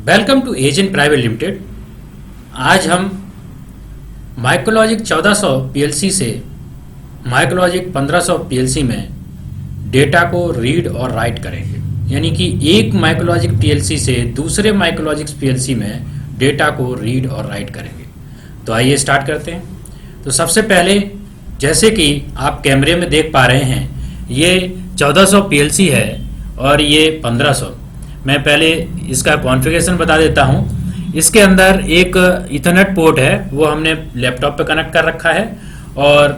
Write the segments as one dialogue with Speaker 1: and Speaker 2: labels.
Speaker 1: Welcome to agent private limited. आज हम MicroLogix 1400 PLC से माइक्रोलॉजिक 1500 पीएलसी में डेटा को रीड और राइट करेंगे, यानी कि एक माइक्रोलॉजिक पीएलसी से दूसरे माइक्रोलॉजिक पीएलसी में डेटा को रीड और राइट करेंगे। तो आइए स्टार्ट करते हैं। तो सबसे पहले, जैसे कि आप कैमरे में देख पा रहे हैं, ये 1400 पीएलसी है और ये 1500। मैं पहले इसका कॉन्फ़िगरेशन बता देता हूँ। इसके अंदर एक इथरनेट पोर्ट है, वो हमने लैपटॉप पे कनेक्ट कर रखा है, और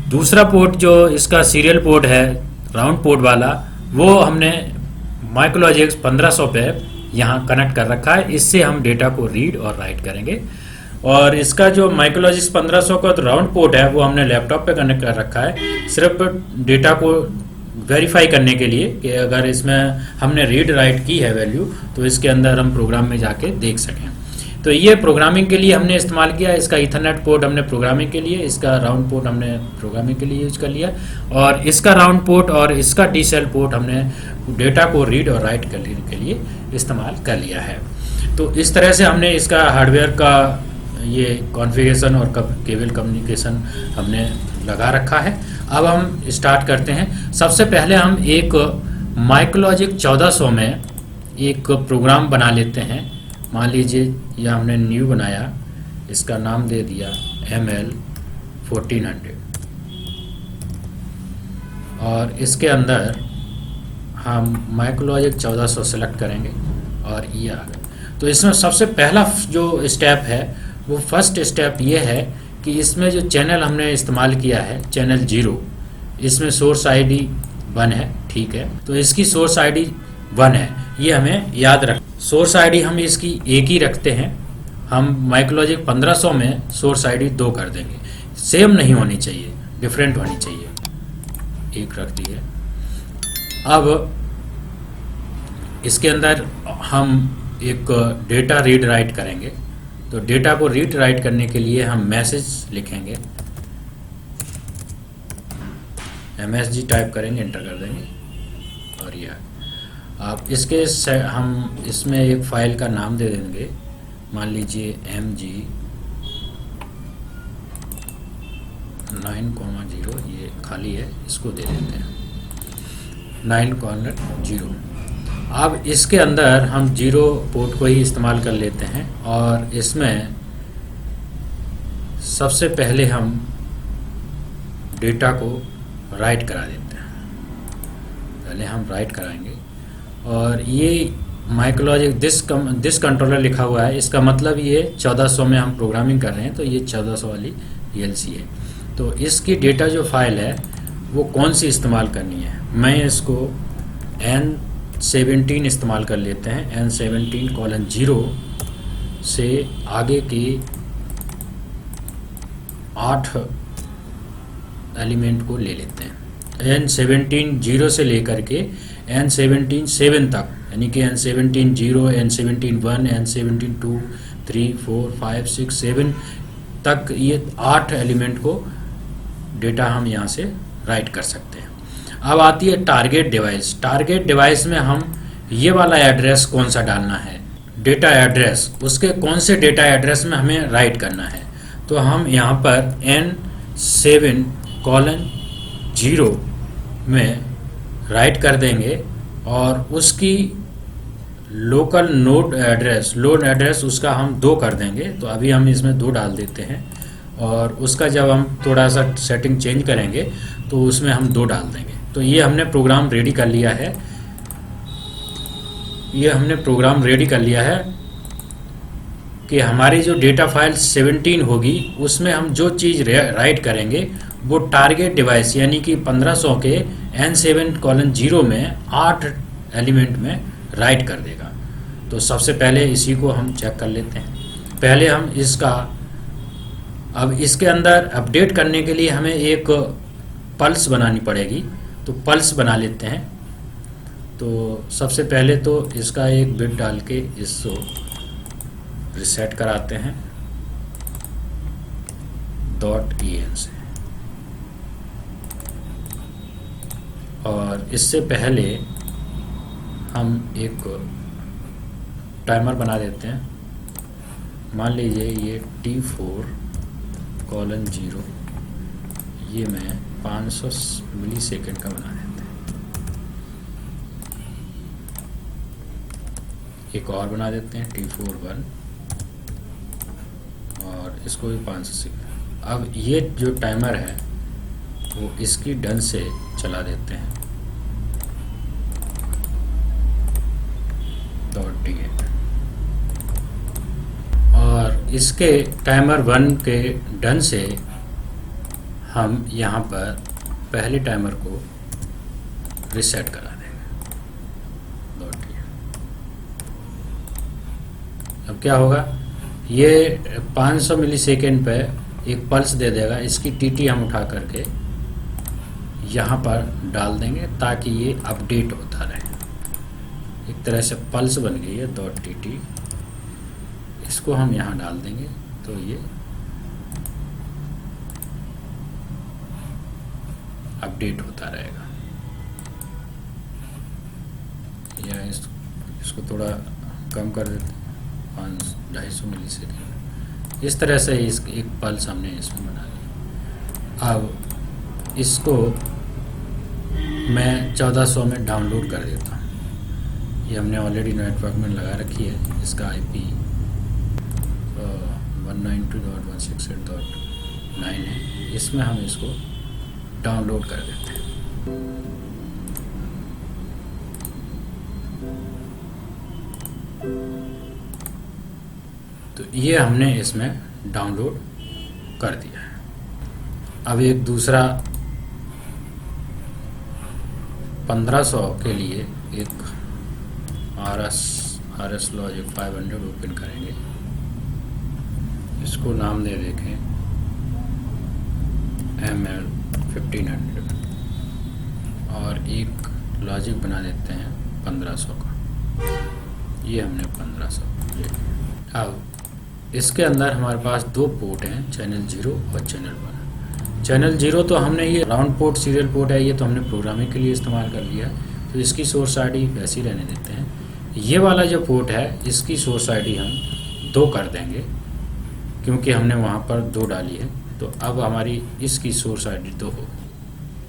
Speaker 1: दूसरा पोर्ट जो इसका सीरियल पोर्ट है, राउंड पोर्ट वाला, वो हमने माइक्रोलॉजिक 1500 पे यहाँ कनेक्ट कर रखा है। इससे हम डेटा को रीड और राइट करेंगे। और इसका जो माइक्रोलॉजिक 1500 का राउंड पोर्ट है, वो हमने लैपटॉप पे कनेक्ट कर रखा है, सिर्फ डेटा को वेरीफाई करने के लिए कि अगर इसमें हमने रीड राइट की है वैल्यू, तो इसके अंदर हम प्रोग्राम में जाके देख सकें। तो ये प्रोग्रामिंग के लिए हमने इस्तेमाल किया। इसका इथरनेट पोर्ट हमने प्रोग्रामिंग के लिए, इसका राउंड पोर्ट हमने प्रोग्रामिंग के लिए यूज कर लिया, और इसका राउंड पोर्ट और इसका टीसीएल पोर्ट हमने डेटा को रीड और राइट करने के लिए इस्तेमाल कर लिया है। तो इस तरह से हमने इसका हार्डवेयर का ये कॉन्फ़िगरेशन और केबल कम्युनिकेशन हमने लगा रखा है। अब हम स्टार्ट करते हैं। सबसे पहले हम एक माइक्रोलॉजिक 1400 में एक प्रोग्राम बना लेते हैं। मान लीजिए यह हमने न्यू बनाया, इसका नाम दे दिया ML 1400, और इसके अंदर हम माइक्रोलॉजिक 1400 सेलेक्ट करेंगे और ये आ गया। तो इसमें सबसे पहला जो स्टेप है, वो फर्स्ट स्टेप ये है कि इसमें जो चैनल हमने इस्तेमाल किया है, चैनल 0, इसमें सोर्स आईडी 1 है, ठीक है। तो इसकी सोर्स आईडी 1 है, ये हमें याद रख। सोर्स आईडी हम इसकी एक ही रखते हैं। हम माइक्रोलॉजिक 1500 में सोर्स आईडी 2 कर देंगे। सेम नहीं होनी चाहिए, डिफरेंट होनी चाहिए। एक रख दी है। अब इसके अंदर हम एक डेटा रीड राइट करेंगे। तो डेटा को रीड राइट करने के लिए हम मैसेज लिखेंगे, MSG टाइप करेंगे, एंटर कर देंगे, और यह आप इसके हम इसमें एक फाइल का नाम दे देंगे। मान लीजिए MG 9,0, ये खाली है, इसको दे देते हैं 9,0। अब इसके अंदर हम 0 पोर्ट को ही इस्तेमाल कर लेते हैं, और इसमें सबसे पहले हम डेटा को राइट करा देते हैं। पहले हम राइट कराएंगे, और ये माइक्रोलॉजिक दिस कंट्रोलर लिखा हुआ है, इसका मतलब ये 1400 में हम प्रोग्रामिंग कर रहे हैं, तो ये 1400 वाली PLC है। तो इसकी डेटा जो फाइल है वो कौन सी इस्तेमाल करनी है, मैं इसको N17 इस्तेमाल कर लेते हैं। N17:0 से आगे की 8 एलिमेंट को ले लेते हैं। N17:0 से लेकर के N17:7 तक, यानी कि N17:0, N17:1, N17:2, 3, 4, 5, 6, 7 तक, ये 8 एलिमेंट को डेटा हम यहाँ से राइट कर सकते हैं। अब आती है टारगेट डिवाइस। टारगेट डिवाइस में हम ये वाला एड्रेस कौन सा डालना है, डेटा एड्रेस, उसके कौन से डेटा एड्रेस में हमें राइट करना है। तो हम यहाँ पर N7:0 में राइट कर देंगे, और उसकी लोकल लोड एड्रेस उसका हम 2 कर देंगे। तो अभी हम इसमें 2 डाल देते हैं, और उसका जब हम थोड़ा सा सेटिंग चेंज करेंगे तो उसमें हम 2 डाल देंगे। तो ये हमने प्रोग्राम रेडी कर लिया है। कि हमारी जो डेटा फाइल 17 होगी, उसमें हम जो चीज़ राइट करेंगे वो टारगेट डिवाइस, यानी कि 1500 के N7:0 में 8 एलिमेंट में राइट कर देगा। तो सबसे पहले इसी को हम चेक कर लेते हैं। पहले हम अब इसके अंदर अपडेट करने के लिए हमें एक पल्स बनानी पड़ेगी। तो पल्स बना लेते हैं। तो सबसे पहले तो इसका एक बिट डाल के इसको रिसेट कराते हैं .en से, और इससे पहले हम एक टाइमर बना देते हैं। मान लीजिए ये T4:0 ये मैं 500 मिली सेकेंड का बना देते हैं। एक और बना देते हैं T4:1 और इसको भी 500 सेकेंड। अब ये जो टाइमर है वो इसकी डन से चला देते हैं .8 और इसके टाइमर 1 के डन से हम यहाँ पर पहले टाइमर को रिसेट करा देंगे .8। अब क्या होगा, ये 500 मिली सेकेंड पे एक पल्स दे देगा। इसकी टीटी हम उठा करके यहाँ पर डाल देंगे ताकि ये अपडेट होता रहे। एक तरह से पल्स बन गई है .tt। इसको हम यहाँ डाल देंगे तो ये अपडेट होता रहेगा। या इसको थोड़ा कम कर देते हैं 250 मिली सेकेंड। इस तरह से एक पल्स हमने इसमें बना लिया। अब इसको मैं 1400 में डाउनलोड कर देता हूँ। ये हमने ऑलरेडी नेटवर्क में लगा रखी है। इसका IP 192.168.9 है। इसमें हम इसको डाउनलोड कर देते हैं। तो ये हमने इसमें डाउनलोड कर दिया है। अब एक दूसरा 1500 के लिए एक RS लॉजिक 500 ओपन करेंगे। इसको नाम दे देखें ML1500 और एक लॉजिक बना देते हैं 1500 का। ये हमने 1500 ले लिया। अब इसके अंदर हमारे पास दो पोर्ट हैं, चैनल 0 और चैनल 1। चैनल 0 तो हमने ये राउंड पोर्ट सीरियल पोर्ट है, ये तो हमने प्रोग्रामिंग के लिए इस्तेमाल कर लिया, तो इसकी सोर्स आईडी वैसी रहने देते हैं। ये वाला जो पोर्ट है इसकी सोर्स आईडी हम 2 कर देंगे क्योंकि हमने वहाँ पर 2 डाली है। तो अब हमारी इसकी सोर्स आईडी 2 हो।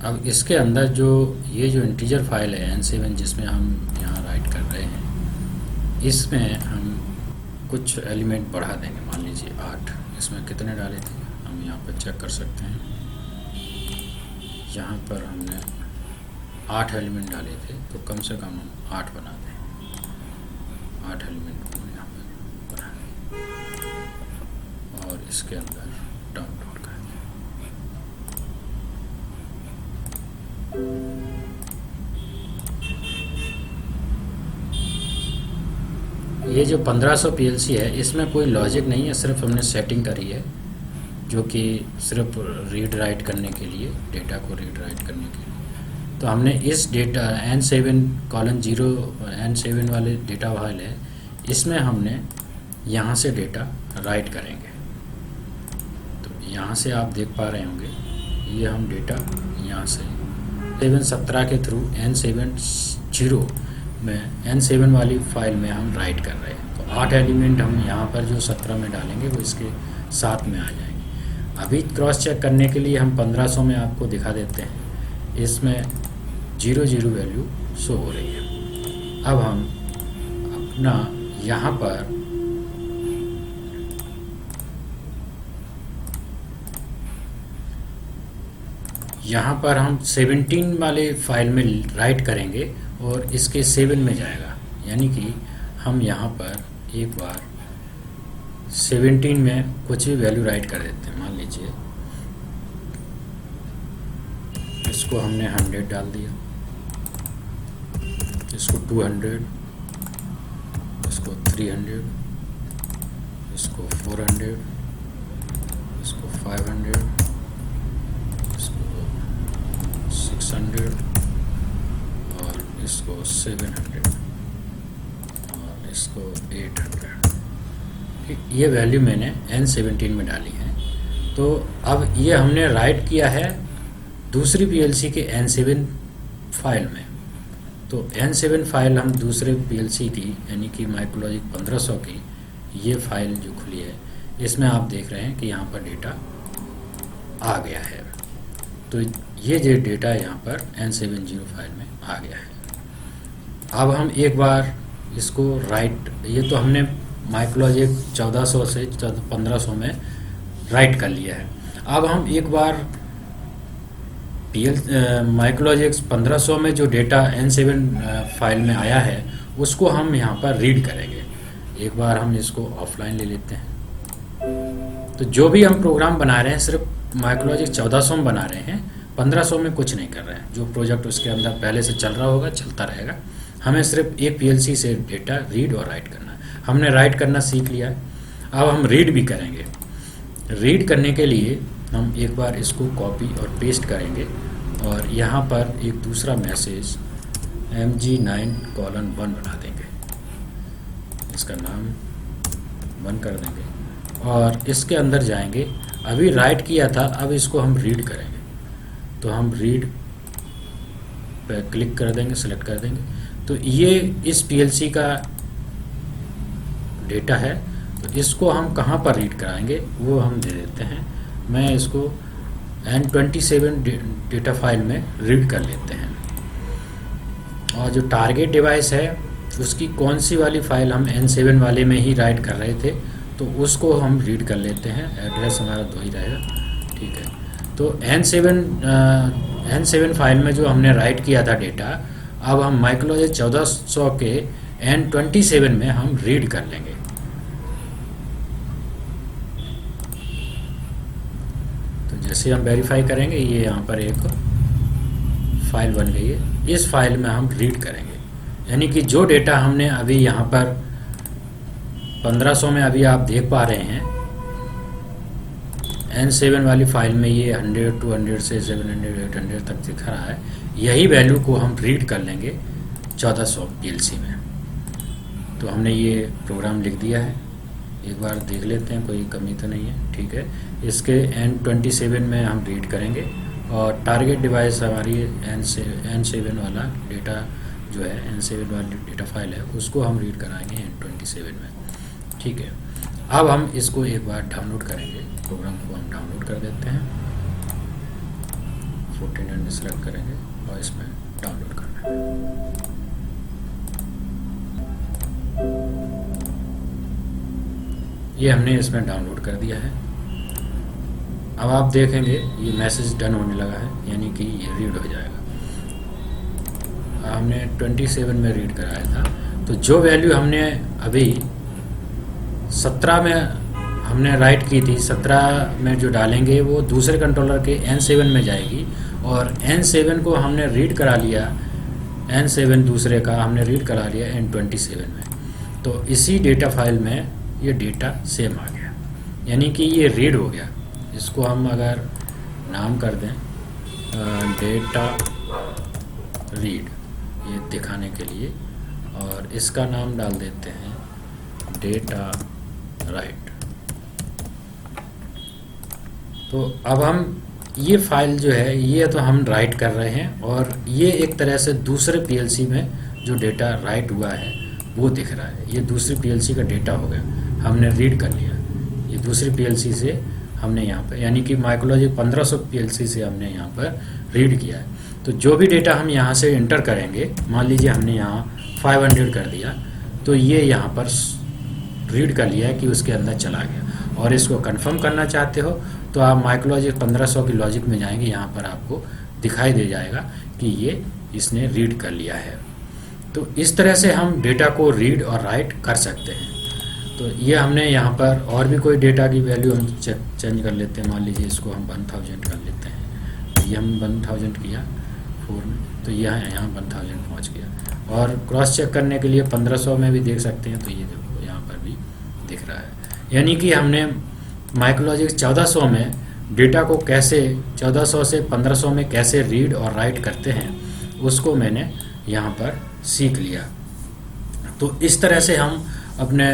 Speaker 1: अब इसके अंदर जो ये जो इंटीजर फाइल है N7 जिसमें हम यहाँ राइट कर रहे हैं, इसमें हम कुछ एलिमेंट बढ़ा देंगे। मान लीजिए 8। इसमें कितने डाले थे हम यहाँ पर चेक कर सकते हैं। यहाँ पर हमने 8 एलिमेंट डाले थे, तो कम से कम हम 8 बना दें। 8 एलिमेंट को यहाँ पर बना दें और इसके अंदर डाउनलोड कर दें। ये जो 1500 PLC है इसमें कोई लॉजिक नहीं है, सिर्फ हमने सेटिंग करी है जो कि सिर्फ रीड राइट करने के लिए, डेटा को रीड राइट करने के लिए। तो हमने इस डेटा N7:0 N7 वाले डेटा फाइल है, इसमें हमने यहाँ से डेटा राइट करेंगे। तो यहाँ से आप देख पा रहे होंगे ये हम डेटा यहाँ से 717 के थ्रू N7:0 में N7 वाली फाइल में हम राइट कर रहे हैं। तो 8 एलिमेंट हम यहाँ पर जो 17 में डालेंगे वो इसके साथ में आ जाएंगे। अभी क्रॉस चेक करने के लिए हम 1500 में आपको दिखा देते हैं। इसमें 00 वैल्यू शो हो रही है। अब हम अपना यहाँ पर हम 17 वाले फाइल में राइट करेंगे और इसके 7 में जाएगा। यानी कि हम यहाँ पर एक बार 17 में कुछ भी वैल्यू राइट कर देते हैं। मान लीजिए इसको हमने 100 डाल दिया, इसको 200, इसको 300, इसको 400, इसको 500, इसको 600 और इसको 700 और इसको 800। ये वैल्यू मैंने N17 में डाली है। तो अब ये हमने राइट किया है दूसरी PLC के N7 फाइल में। तो N7 फाइल हम दूसरे पीएलसी की यानी कि माइक्रोलॉजिक 1500 की ये फाइल जो खुली है, इसमें आप देख रहे हैं कि यहाँ पर डेटा आ गया है। तो ये जो डेटा यहाँ पर N70 फाइल में आ गया है। अब हम एक बार इसको राइट, ये तो हमने माइक्रोलॉजिक 1400 से 1500 में राइट कर लिया है। अब हम एक बार माइक्रोलॉजिक 1500 में जो डेटा N7 फाइल में आया है उसको हम यहाँ पर रीड करेंगे। एक बार हम इसको ऑफलाइन ले लेते हैं। तो जो भी हम प्रोग्राम बना रहे हैं सिर्फ माइक्रोलॉजिक 1400 में बना रहे हैं, 1500 में कुछ नहीं कर रहे हैं। जो प्रोजेक्ट उसके अंदर पहले से चल रहा होगा चलता रहेगा। हमें सिर्फ एक पीएलसी से डेटा रीड और राइट करना है। हमने राइट करना सीख लिया है, अब हम रीड भी करेंगे। रीड करने के लिए हम एक बार इसको कॉपी और पेस्ट करेंगे और यहाँ पर एक दूसरा मैसेज MG9:1 बना देंगे, इसका नाम 1 कर देंगे और इसके अंदर जाएंगे। अभी राइट किया था, अब इसको हम रीड करेंगे। तो हम रीड पे क्लिक कर देंगे, सेलेक्ट कर देंगे। तो ये इस पीएलसी का डेटा है, तो इसको हम कहाँ पर रीड कराएंगे वो हम दे देते हैं। मैं इसको N27 डेटा फाइल में रीड कर लेते हैं। और जो टारगेट डिवाइस है उसकी कौन सी वाली फाइल हम N7 वाले में ही राइट कर रहे थे, तो उसको हम रीड कर लेते हैं। एड्रेस हमारा 2 ही रहेगा, ठीक है। तो N7 फाइल में जो हमने राइट किया था डेटा, अब हम माइक्रोलॉजिक 1400 के N27 में हम रीड कर लेंगे। तो जैसे हम वेरीफाई करेंगे, ये यहाँ पर एक फाइल बन गई है। इस फाइल में हम रीड करेंगे, यानी कि जो डेटा हमने अभी यहाँ पर 1500 में अभी आप देख पा रहे हैं N7 वाली फाइल में ये 100, 200 से 700, 800 तक दिख रहा है। यही वैल्यू को हम रीड कर लेंगे 1400 पीएलसी में। तो हमने ये प्रोग्राम लिख दिया है, एक बार देख लेते हैं कोई कमी तो नहीं है, ठीक है। इसके N27 में हम रीड करेंगे और टारगेट डिवाइस हमारी N7 वाला डेटा जो है, N7 वाली डेटा फाइल है, उसको हम रीड कराएंगे N27 में, ठीक है। अब हम इसको एक बार डाउनलोड करेंगे, प्रोग्राम को हम डाउनलोड कर देते हैं। 1400 सेलेक्ट करेंगे और इसमें डाउनलोड करना है। ये हमने इसमें डाउनलोड कर दिया है। अब आप देखेंगे ये मैसेज डन होने लगा है, यानी कि ये रीड हो जाएगा। हमने 27 में रीड कराया था, तो जो वैल्यू हमने अभी 17 में हमने राइट की थी, 17 में जो डालेंगे वो दूसरे कंट्रोलर के N7 में जाएगी और N7 को हमने रीड करा लिया, N7 दूसरे का हमने रीड करा लिया N27 में। तो इसी डेटा फाइल में ये डेटा सेम आ गया, यानी कि ये रीड हो गया। इसको हम अगर नाम कर दें डेटा रीड, ये दिखाने के लिए, और इसका नाम डाल देते हैं डेटा राइट। तो अब हम ये फाइल जो है ये तो हम राइट कर रहे हैं और ये एक तरह से दूसरे पीएलसी में जो डेटा राइट हुआ है वो दिख रहा है। ये दूसरी पीएलसी का डेटा हो गया, हमने रीड कर लिया। ये दूसरी पीएलसी से हमने यहाँ पर, यानी कि माइक्रोलॉजिक 1500 पीएलसी से हमने यहाँ पर रीड किया है। तो जो भी डेटा हम यहाँ से इंटर करेंगे, मान लीजिए हमने यहाँ 500 कर दिया, तो ये यहाँ पर रीड कर लिया है कि उसके अंदर चला गया। और इसको कंफर्म करना चाहते हो तो आप माइक्रोलॉजिक 1500 की लॉजिक में जाएंगे, यहाँ पर आपको दिखाई दे जाएगा कि ये इसने रीड कर लिया है। तो इस तरह से हम डेटा को रीड और राइट कर सकते हैं। तो ये हमने यहाँ पर और भी कोई डेटा की वैल्यू हम चेंज कर लेते हैं। मान लीजिए इसको हम 1000 कर लेते हैं, तो ये हम 1000 किया 4 में, तो यहाँ 1000 पहुँच गया। और क्रॉस चेक करने के लिए 1500 में भी देख सकते हैं, तो ये देखो यहाँ पर भी दिख रहा है। यानी कि हमने माइक्रोलॉजिक 1400 में डेटा को कैसे 1400 से 1500 में कैसे रीड और राइट करते हैं उसको मैंने यहाँ पर सीख लिया। तो इस तरह से हम अपने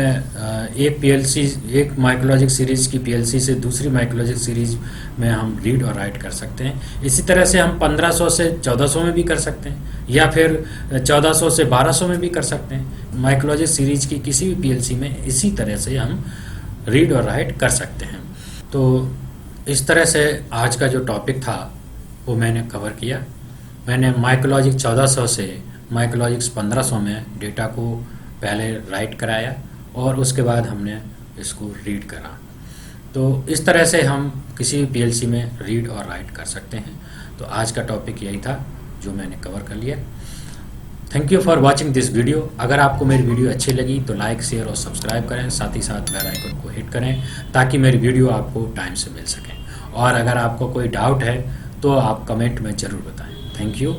Speaker 1: एक पीएलसी, एक माइक्रोलॉजिक सीरीज की पीएलसी से दूसरी माइक्रोलॉजिक सीरीज में हम रीड और राइट कर सकते हैं। इसी तरह से हम 1500 से 1400 में भी कर सकते हैं, या फिर 1400 से 1200 में भी कर सकते हैं। माइक्रोलॉजिक सीरीज की किसी भी पीएलसी में इसी तरह से हम रीड और राइट कर सकते हैं। तो इस तरह से आज का जो टॉपिक था वो मैंने कवर किया। मैंने माइक्रोलॉजिक 1400 से माइक्रोलॉजिक्स 1500 में डेटा को पहले राइट कराया और उसके बाद हमने इसको रीड करा। तो इस तरह से हम किसी भी पीएलसी में रीड और राइट कर सकते हैं। तो आज का टॉपिक यही था जो मैंने कवर कर लिया। Thank you for watching this video. अगर आपको मेरी वीडियो अच्छी लगी तो लाइक, शेयर और सब्सक्राइब करें, साथ ही साथ बेल आइकन को हिट करें ताकि मेरी वीडियो आपको टाइम से मिल सके। और अगर आपको कोई डाउट है तो आप कमेंट में ज़रूर बताएं। Thank you.